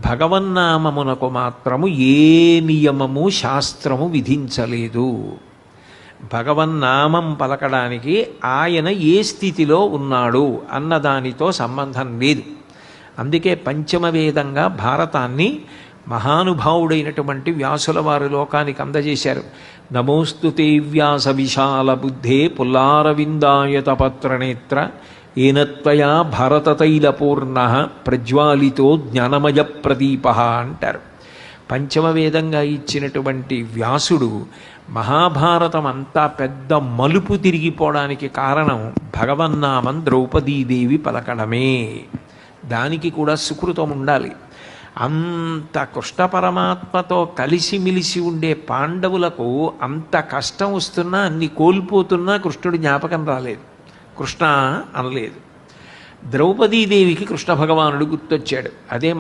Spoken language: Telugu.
భగవన్నామమునకు మాత్రము ఏ నియమము శాస్త్రము విధించలేదు. భగవన్నామం పలకడానికి ఆయన ఏ స్థితిలో ఉన్నాడు అన్నదానితో సంబంధం లేదు. అందుకే పంచమ వేదంగా భారతాన్ని మహానుభావుడైనటువంటి వ్యాసుల వారు లోకానికి అందజేశారు. నమోస్తుతే వ్యాస విశాల బుద్ధే పుల్లారవిందాయత పత్రనేత్ర ఏనత్వయా భరతతైలపూర్ణ ప్రజ్వాలితో జ్ఞానమయ ప్రదీప అంటారు. పంచమ వేదంగా ఇచ్చినటువంటి వ్యాసుడు మహాభారతం అంతా పెద్ద మలుపు తిరిగిపోవడానికి కారణం భగవన్నామం ద్రౌపదీదేవి పలకడమే. దానికి కూడా సుకృతం ఉండాలి. అంత కృష్ణ పరమాత్మతో కలిసిమిలిసి ఉండే పాండవులకు అంత కష్టం వస్తున్నా, అన్ని కోల్పోతున్నా కృష్ణుడి జ్ఞాపకం రాలేదు, కృష్ణ అనలేదు. ద్రౌపదీదేవికి కృష్ణ భగవానుడు గుర్తొచ్చాడు. అదే